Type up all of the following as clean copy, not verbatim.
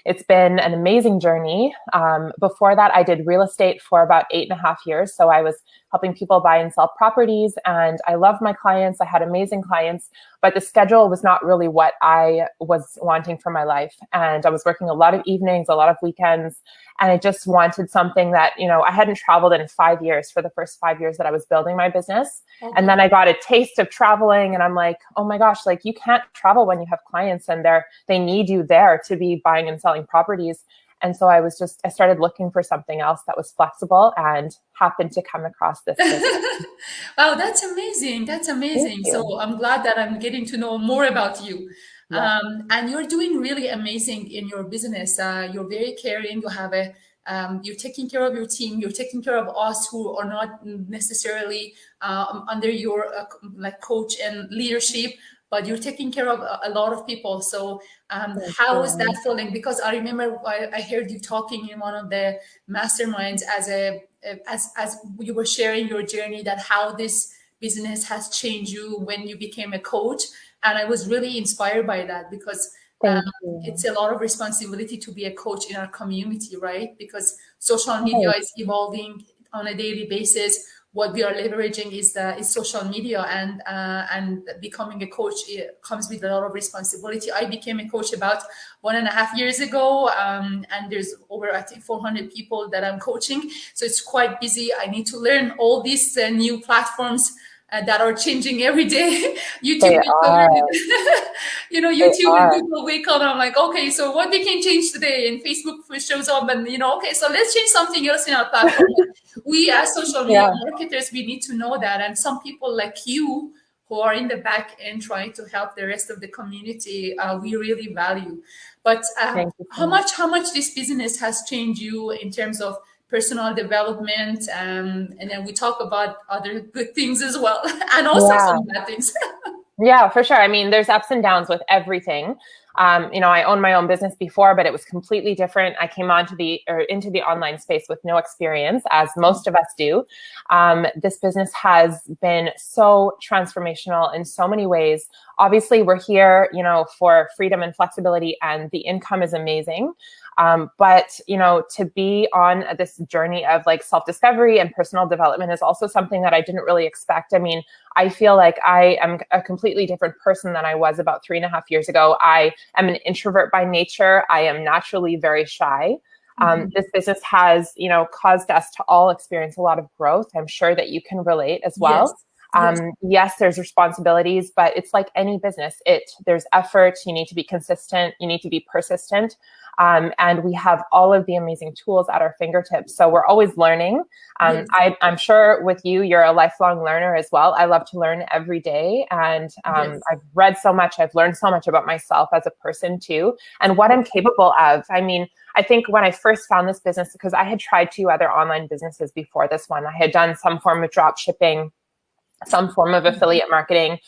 it's been an amazing journey. Before that, I did real estate for about 8.5 years. So I was helping people buy and sell properties, and I loved my clients. I had amazing clients, but the schedule was not really what I was wanting for my life. And I was working a lot of evenings, a lot of weekends, and I just wanted something that, I hadn't traveled in 5 years for the first 5 years that I was building my business. Okay. And then I got a taste of traveling, and I'm like, oh my gosh, like you can't travel when you have clients and they need you there to be buying and selling properties. And so I started looking for something else that was flexible and happened to come across this business. Wow, that's amazing. That's amazing. Thank you. So I'm glad that I'm getting to know more about you. Yeah. And you're doing really amazing in your business. You're very caring. You're taking care of your team. You're taking care of us who are not necessarily under your coach and leadership, but you're taking care of a lot of people. So how is that feeling? Because I remember I heard you talking in one of the masterminds as you were sharing your journey, that how this business has changed you when you became a coach. And I was really inspired by that, because it's a lot of responsibility to be a coach in our community, right? Because social media is evolving on a daily basis. What we are leveraging is social media, and becoming a coach comes with a lot of responsibility. I became a coach about 1.5 years ago, and there's over, I think, 400 people that I'm coaching. So it's quite busy. I need to learn all these new platforms that are changing every day. YouTube, YouTube and Google wake up, and I'm like, okay, so what we can change today? And Facebook shows up, and okay, so let's change something else in our platform. We as social media marketers, we need to know that. And some people like you who are in the back end trying to help the rest of the community, we really value. But how much this business has changed you in terms of personal development, and then we talk about other good things as well, and also some bad things. Yeah, for sure. I mean, there's ups and downs with everything. I owned my own business before, but it was completely different. I came into the online space with no experience, as most of us do. This business has been so transformational in so many ways. Obviously, we're here, for freedom and flexibility, and the income is amazing. But to be on this journey of self-discovery and personal development is also something that I didn't really expect. I mean, I feel like I am a completely different person than I was about 3.5 years ago. I am an introvert by nature. I am naturally very shy. This business has, caused us to all experience a lot of growth. I'm sure that you can relate as well. Yes, there's responsibilities, but it's like any business. There's effort. You need to be consistent. You need to be persistent. And we have all of the amazing tools at our fingertips. So we're always learning. I'm sure with you, you're a lifelong learner as well. I love to learn every day. And I've read so much. I've learned so much about myself as a person too, and what I'm capable of. I mean, I think when I first found this business, because I had tried 2 other online businesses before this one, I had done some form of drop shipping, some form of affiliate marketing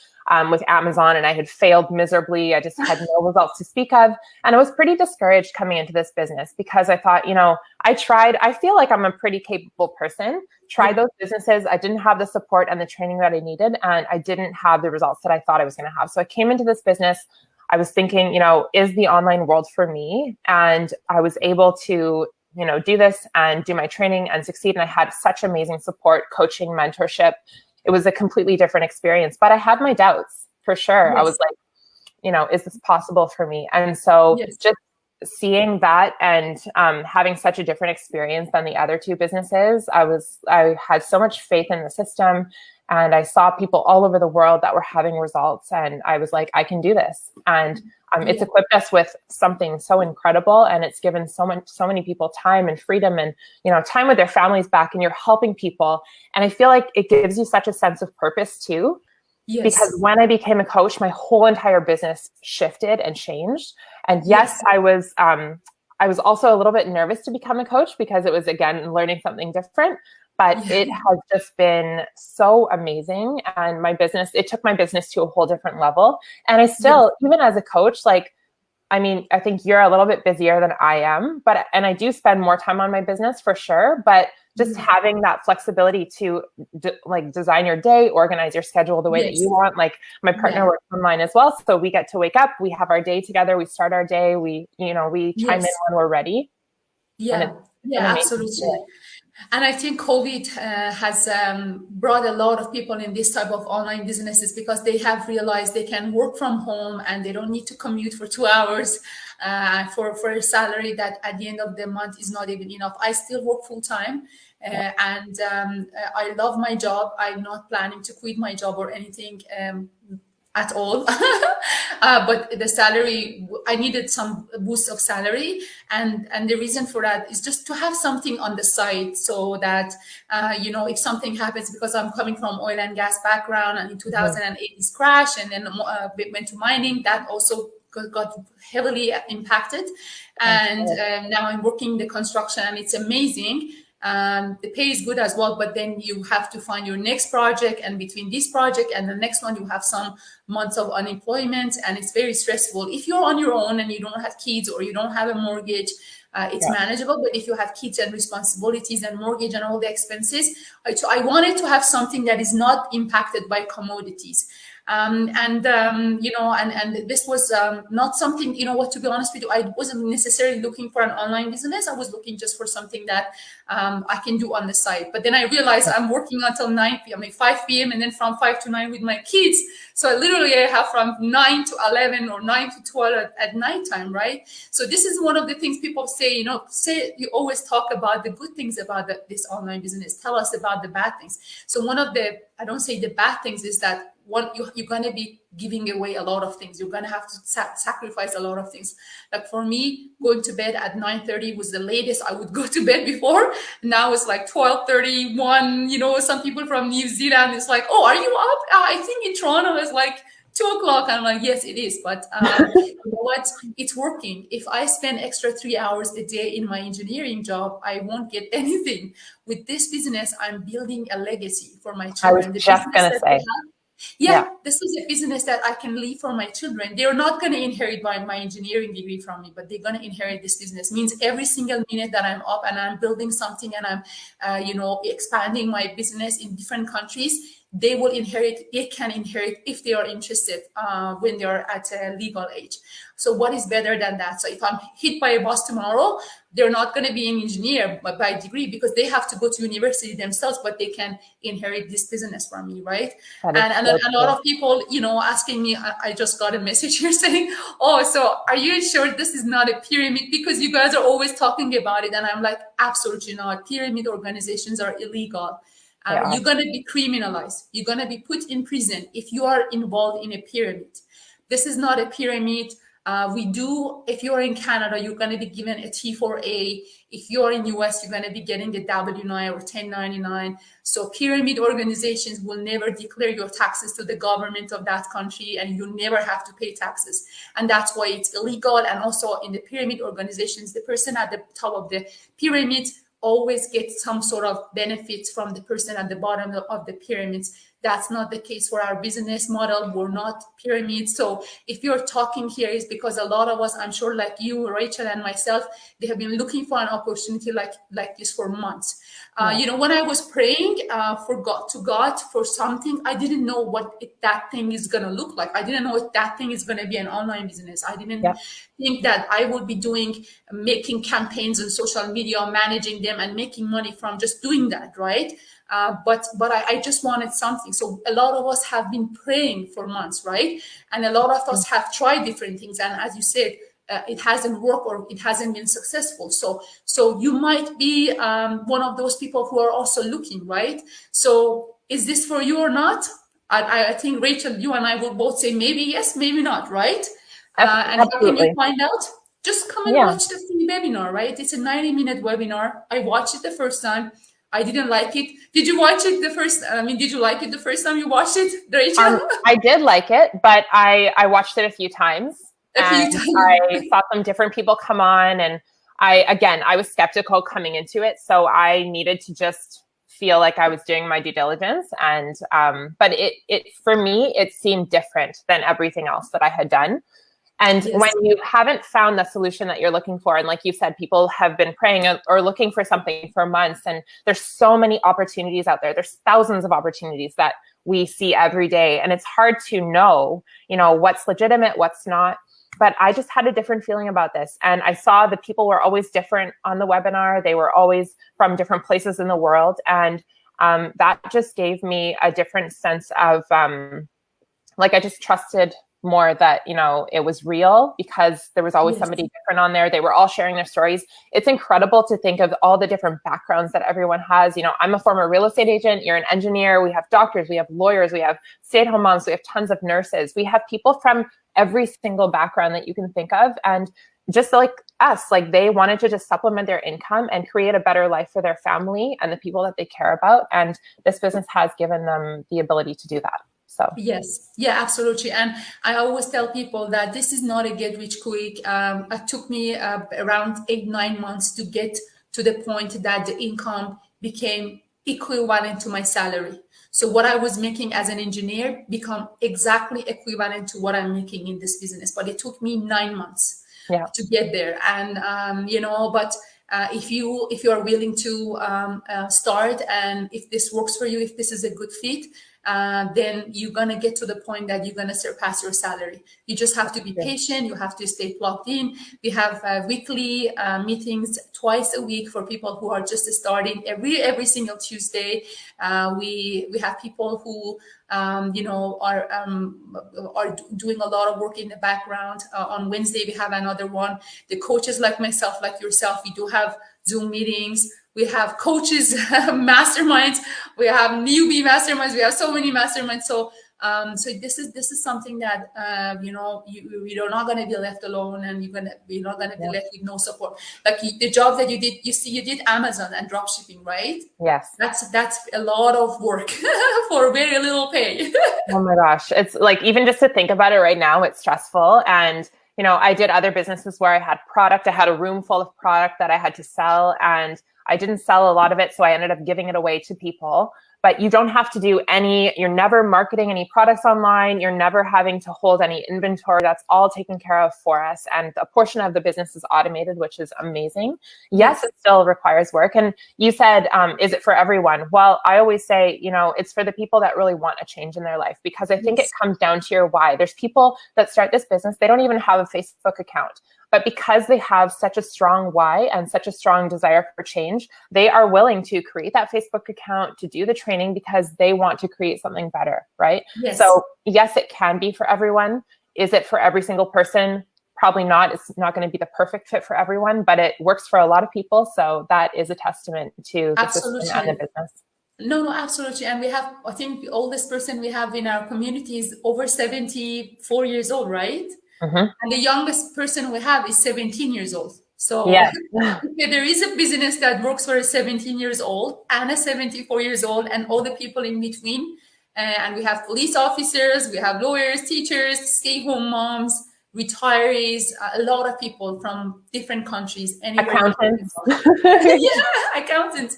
with Amazon, and I had failed miserably. I just had no results to speak of. And I was pretty discouraged coming into this business, because I thought, I feel like I'm a pretty capable person. Tried those businesses. I didn't have the support and the training that I needed, and I didn't have the results that I thought I was going to have. So I came into this business. I was thinking, is the online world for me? And I was able to do this and do my training and succeed. And I had such amazing support, coaching, mentorship. It was a completely different experience, but I had my doubts for sure. I was like, is this possible for me? And so just seeing that and having such a different experience than the other 2 businesses, I had so much faith in the system, and I saw people all over the world that were having results, and I was like, I can do this. And it's equipped us with something so incredible, and it's given so many people time and freedom and, time with their families back, and you're helping people. And I feel like it gives you such a sense of purpose too. Because when I became a coach, my whole entire business shifted and changed. And I was also a little bit nervous to become a coach, because it was, again, learning something different. But it has just been so amazing. And it took my business to a whole different level. And I still, even as a coach, I mean, I think you're a little bit busier than I am, and I do spend more time on my business for sure, but just having that flexibility to like design your day, organize your schedule the way that you want. Like my partner works online as well. So we get to wake up, we have our day together, we start our day, we chime in when we're ready. Yeah, absolutely. And I think COVID has brought a lot of people in this type of online businesses because they have realized they can work from home and they don't need to commute for 2 hours for a salary that at the end of the month is not even enough. I still work full time and I love my job. I'm not planning to quit my job or anything at all. But the salary, I needed some boost of salary. And the reason for that is just to have something on the side so that, if something happens, because I'm coming from oil and gas background and in 2008 it's crashed and then went to mining, that also got heavily impacted. And now I'm working the construction and it's amazing. The pay is good as well, but then you have to find your next project, and between this project and the next one you have some months of unemployment, and it's very stressful. If you're on your own and you don't have kids or you don't have a mortgage, it's manageable. But if you have kids and responsibilities and mortgage and all the expenses, so I wanted to have something that is not impacted by commodities. And this was not something, to be honest with you, I wasn't necessarily looking for an online business. I was looking just for something that I can do on the side. But then I realized I'm working until 9 p.m., 5 p.m. and then from 5 to 9 with my kids. So I have from 9 to 11 or 9 to 12 at nighttime, right? So this is one of the things people say, you always talk about the good things about this online business. Tell us about the bad things. So one of the, I don't say the bad things, is that you're going to be giving away a lot of things. You're going to have to sacrifice a lot of things. Like for me, going to bed at 9:30 was the latest I would go to bed before. Now it's like 12:31. Some people from New Zealand, it's like, oh, are you up? I think in Toronto it's like 2 o'clock. I'm like, yes, it is. But you know what? It's working. If I spend extra 3 hours a day in my engineering job, I won't get anything. With this business, I'm building a legacy for my children. I was just going to say. This is a business that I can leave for my children. They're not going to inherit my engineering degree from me, but they're going to inherit this business. Means every single minute that I'm up and I'm building something and I'm, expanding my business in different countries, they can inherit if they are interested when they're at a legal age. So what is better than that? So if I'm hit by a bus tomorrow, they're not going to be an engineer by degree because they have to go to university themselves, but they can inherit this business from me, right? And a lot of people, asking me, I just got a message here saying, oh, so are you sure this is not a pyramid? Because you guys are always talking about it. And I'm like, absolutely not. Pyramid organizations are illegal. You're going to be criminalized. You're going to be put in prison if you are involved in a pyramid. This is not a pyramid. If you're in Canada, you're going to be given a T4A. If you're in US, you're going to be getting a W-9 or 1099. So pyramid organizations will never declare your taxes to the government of that country, and you never have to pay taxes. And that's why it's illegal. And also in the pyramid organizations, the person at the top of the pyramid always gets some sort of benefits from the person at the bottom of the pyramids. That's not the case for our business model. We're not pyramids. So if you're talking here, is because a lot of us, I'm sure like you, Rachel, and myself, they have been looking for an opportunity like this for months. When I was praying for God for something, I didn't know what that thing is going to look like. I didn't know if that thing is going to be an online business. I didn't think that I would be making campaigns on social media, managing them and making money from just doing that, right? But I just wanted something. So a lot of us have been praying for months, right? And a lot of us have tried different things. And as you said, it hasn't worked or it hasn't been successful. So you might be one of those people who are also looking, right? So is this for you or not? I think, Rachel, you and I will both say maybe yes, maybe not, right? And how can you find out? Just come and watch the free webinar, right? It's a 90-minute webinar. I watched it the first time. I didn't like it. Did you watch it did you like it the first time you watched it, Rachel? I did like it, but I watched it a few times. I saw some different people come on, and I was skeptical coming into it. So I needed to just feel like I was doing my due diligence. But it for me, it seemed different than everything else that I had done. And when Yes. you haven't found the solution that you're looking for, and like you said, people have been praying or looking for something for months, and there's so many opportunities out there. There's thousands of opportunities that we see every day, and it's hard to know, what's legitimate, what's not. But I just had a different feeling about this. And I saw the people were always different on the webinar. They were always from different places in the world. And that just gave me a different sense of, I just trusted more that, it was real, because there was always somebody different on there. They were all sharing their stories. It's incredible to think of all the different backgrounds that everyone has. I'm a former real estate agent. You're an engineer. We have doctors. We have lawyers. We have stay-at-home moms. We have tons of nurses. We have people from every single background that you can think of. And just like us, they wanted to just supplement their income and create a better life for their family and the people that they care about. And this business has given them the ability to do that. So yes, yeah, absolutely. And I always tell people that this is not a get rich quick. It took me around 8-9 months to get to the point that the income became equivalent to my salary. So what I was making as an engineer become exactly equivalent to what I'm making in this business. But it took me 9 months to get there. And but if you are willing to start, and if this works for you, if this is a good fit, then you're going to get to the point that you're going to surpass your salary. You just have to be patient. You have to stay plugged in. We have weekly meetings twice a week for people who are just starting. Every single Tuesday, we have people who are doing a lot of work in the background. On Wednesday, we have another one. The coaches like myself, like yourself, we do have Zoom meetings. We have coaches, masterminds. We have newbie masterminds. We have so many masterminds. So, this is something that you're not going to be left alone, and you're not going to be left with no support. Like the job that you did, you did Amazon and drop shipping, right? Yes. That's a lot of work for very little pay. Oh my gosh, it's even just to think about it right now, it's stressful. And I did other businesses where I had product. I had a room full of product that I had to sell, and I didn't sell a lot of it, so I ended up giving it away to people. But you don't have to do you're never marketing any products online. You're never having to hold any inventory. That's all taken care of for us. And a portion of the business is automated, which is amazing. Yes, it still requires work. And you said, is it for everyone? Well, I always say, it's for the people that really want a change in their life, because I think it comes down to your why. There's people that start this business, they don't even have a Facebook account. But because they have such a strong why and such a strong desire for change, they are willing to create that Facebook account, to do the training, because they want to create something better, right? Yes. So yes, it can be for everyone. Is it for every single person? Probably not. It's not going to be the perfect fit for everyone, but it works for a lot of people. So that is a testament to the system and the business. No, absolutely. And we have, I think the oldest person we have in our community is over 74 years old, right? Mm-hmm. And the youngest person we have is 17 years old. So there is a business that works for a 17 years old and a 74 years old and all the people in between. And we have police officers, we have lawyers, teachers, stay-home moms, retirees, a lot of people from different countries. Accountants. Accountants.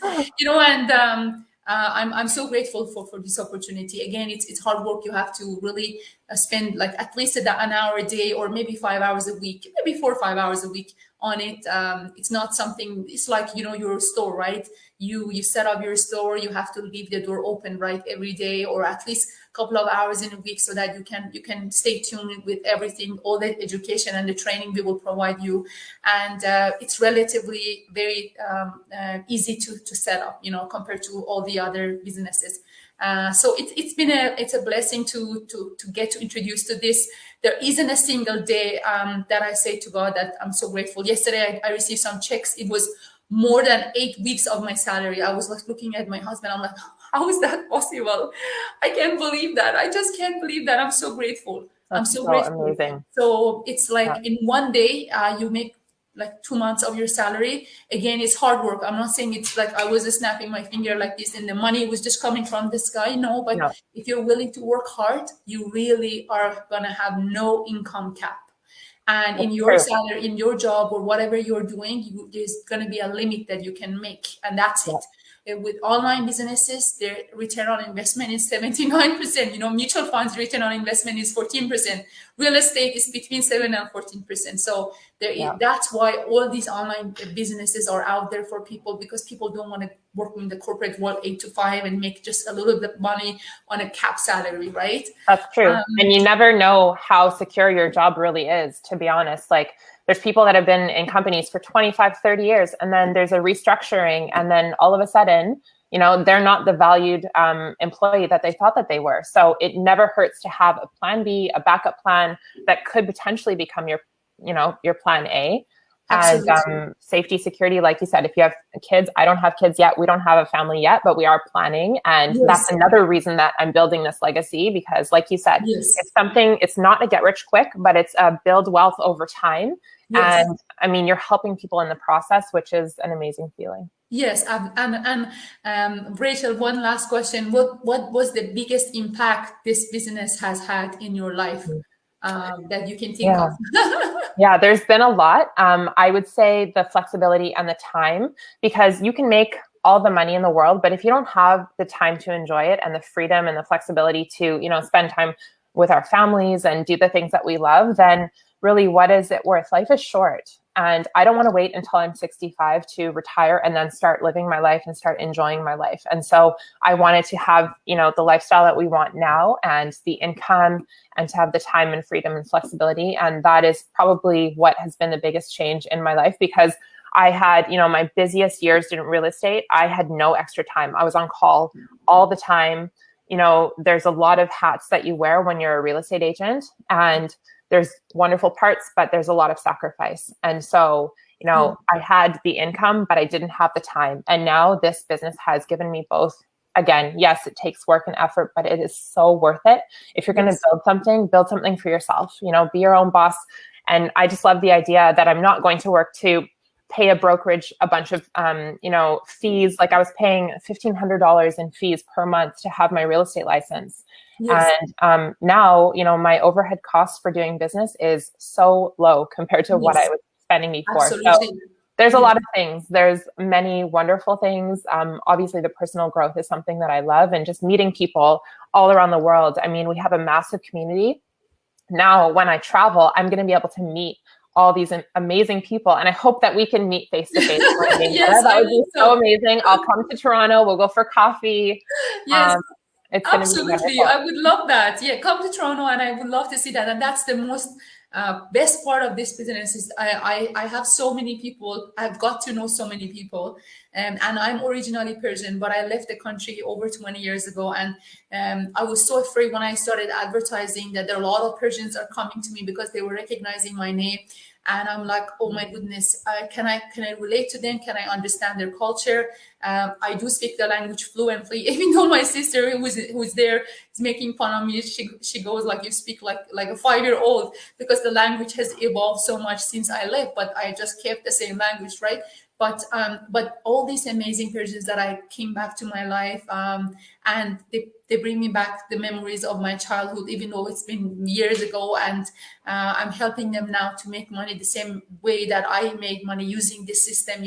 And I'm so grateful for this opportunity. Again, it's hard work. You have to really spend at least an hour a day, or maybe 5 hours a week, maybe 4 or 5 hours a week on it. It's not something, it's like, your store, right? You set up your store, you have to leave the door open, right, every day, or at least a couple of hours in a week, so that you can stay tuned with everything, all the education and the training we will provide you. And it's relatively very easy to set up, compared to all the other businesses. So it's a blessing to get to introduce to this. There isn't a single day that I say to God that I'm so grateful. Yesterday I received some checks. It was more than 8 weeks of my salary. I was looking at my husband. I'm like, how is that possible? I can't believe that. I just can't believe that. I'm so grateful. I'm so grateful. Amazing. So it's in one day you make 2 months of your salary. Again, it's hard work. I'm not saying it's like I was snapping my finger like this and the money was just coming from the sky. No, but if you're willing to work hard, you really are gonna have no income cap. And in That's your true. salary, in your job or whatever you're doing, there's going to be a limit that you can make, and that's Yeah. it. With online businesses, their return on investment is 79%. Mutual funds return on investment is 14%. Real estate is between 7 and 14%. So Yeah. that's why all these online businesses are out there for people, because people don't want to work in the corporate world 8 to 5 and make just a little bit of money on a cap salary, right? That's true. And you never know how secure your job really is, to be honest. Like, there's people that have been in companies for 25, 30 years, and then there's a restructuring, and then all of a sudden, they're not the valued employee that they thought that they were. So it never hurts to have a plan B, a backup plan that could potentially become your plan A. Absolutely. And safety, security, like you said, if you have kids, I don't have kids yet. We don't have a family yet, but we are planning. And Yes. That's another reason that I'm building this legacy, because like you said, Yes. it's not a get rich quick, but it's a build wealth over time. Yes. And I mean, you're helping people in the process, which is an amazing feeling. Yes, and Rachel, one last question: What was the biggest impact this business has had in your life that you can think of? Yeah, there's been a lot. I would say the flexibility and the time, because you can make all the money in the world, but if you don't have the time to enjoy it and the freedom and the flexibility to, spend time with our families and do the things that we love, then really, what is it worth? Life is short. And I don't want to wait until I'm 65 to retire and then start living my life and start enjoying my life. And so I wanted to have, the lifestyle that we want now, and the income, and to have the time and freedom and flexibility. And that is probably what has been the biggest change in my life, because I had, my busiest years in real estate, I had no extra time. I was on call all the time. There's a lot of hats that you wear when you're a real estate agent, and there's wonderful parts, but there's a lot of sacrifice. And so, I had the income, but I didn't have the time. And now this business has given me both. Again, yes, it takes work and effort, but it is so worth it. If you're going to build something for yourself, be your own boss. And I just love the idea that I'm not going to work to pay a brokerage a bunch of, fees. Like, I was paying $1,500 in fees per month to have my real estate license. Yes. And now, my overhead costs for doing business is so low compared to what I was spending before. Absolutely. So there's a lot of things. There's many wonderful things. Obviously, the personal growth is something that I love, and just meeting people all around the world. I mean, we have a massive community. Now, when I travel, I'm going to be able to meet all these amazing people, and I hope that we can meet face to face. Yes, that would be so amazing. I'll come to Toronto. We'll go for coffee. Yes. It's absolutely. I would love that. Yeah, come to Toronto, and I would love to see that. And that's the most best part of this business is I have so many people. I've got to know so many people, and I'm originally Persian, but I left the country over 20 years ago, and I was so afraid when I started advertising that there are a lot of Persians are coming to me because they were recognizing my name. And I'm like, oh my goodness, can I relate to them? Can I understand their culture? I do speak the language fluently, even though my sister who's there is making fun of me. She goes like, you speak like a 5-year-old, because the language has evolved so much since I left, but I just kept the same language, right? But all these amazing Persians that I came back to my life, and they bring me back the memories of my childhood, even though it's been years ago. And I'm helping them now to make money the same way that I made money using this system.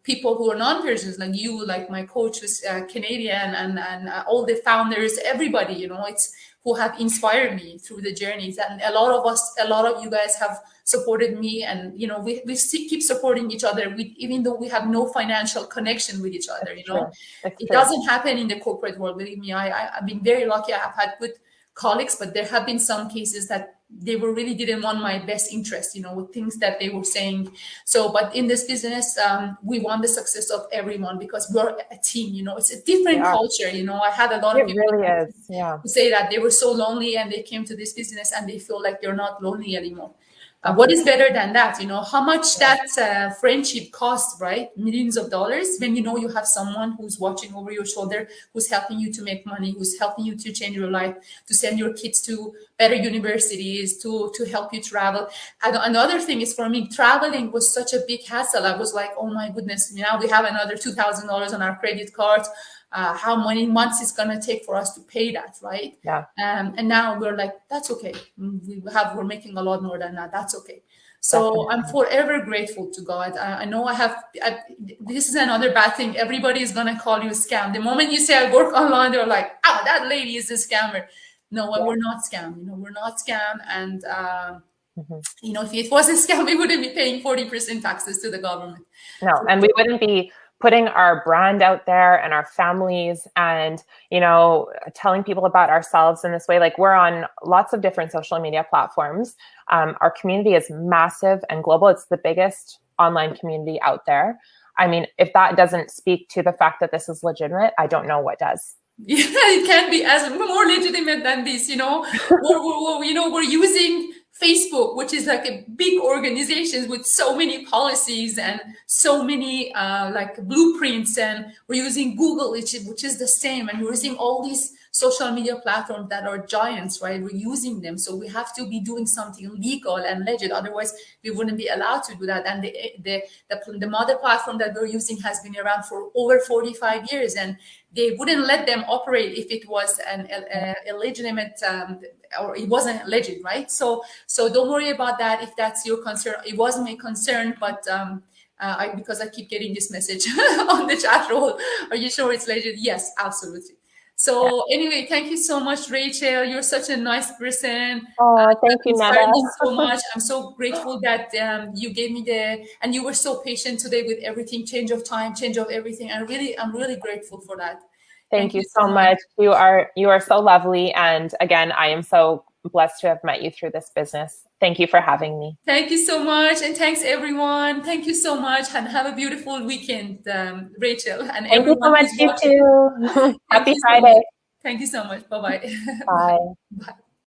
People who are non-Persians, like you, like my coach was Canadian, and all the founders, everybody, it's who have inspired me through the journeys. And a lot of you guys have supported me, and we keep supporting each other even though we have no financial connection with each other. It doesn't happen in the corporate world. Believe me, I've been very lucky. I have had good colleagues, but there have been some cases that they really didn't want my best interest, with things that they were saying. So, but in this business, we want the success of everyone, because we're a team. It's a different culture. I had a lot of people who say that they were so lonely and they came to this business and they feel like they're not lonely anymore. What is better than that? How much that friendship costs, right? Millions of dollars, when you have someone who's watching over your shoulder, who's helping you to make money, who's helping you to change your life, to send your kids to better universities, to help you travel. And another thing is, for me, traveling was such a big hassle. I was like, oh my goodness, now we have another $2,000 on our credit cards. how many months it's gonna take for us to pay that, right? Yeah. And now we're like, that's okay. We're making a lot more than that. That's okay. So Definitely. I'm forever grateful to God. I know this is another bad thing. Everybody is going to call you a scam. The moment you say I work online, they're like, oh, that lady is a scammer. No, Yeah. we're not scam. We're not scam. And, Mm-hmm. If it was a scam, we wouldn't be paying 40% taxes to the government. No, and we wouldn't be putting our brand out there and our families and, telling people about ourselves in this way. Like, we're on lots of different social media platforms. Our community is massive and global. It's the biggest online community out there. I mean, if that doesn't speak to the fact that this is legitimate, I don't know what does. Yeah, it can be as more legitimate than this. We're using Facebook, which is like a big organization with so many policies and so many like blueprints, and we're using Google, which is the same, and we're using all these social media platforms that are giants, right? We're using them, so we have to be doing something legal and legit. Otherwise, we wouldn't be allowed to do that. And the mother platform that we're using has been around for over 45 years, and they wouldn't let them operate if it was an illegitimate or it wasn't legit, right? So don't worry about that if that's your concern. It wasn't my concern, but because I keep getting this message on the chat roll. Are you sure it's legit? Yes, absolutely. So anyway, thank you so much, Rachel. You're such a nice person. Oh, thank you, Inspired Neda. me so much. I'm so grateful that you gave me and you were so patient today with everything, change of time, change of everything. I'm really grateful for that. Thank you so much. You are so lovely. And again, I am so blessed to have met you through this business. Thank you for having me. Thank you so much. And thanks everyone. Thank you so much. And have a beautiful weekend, Rachel. And thank you so much, you too. Happy Friday. Thank you so much. Bye-bye. Bye. Bye.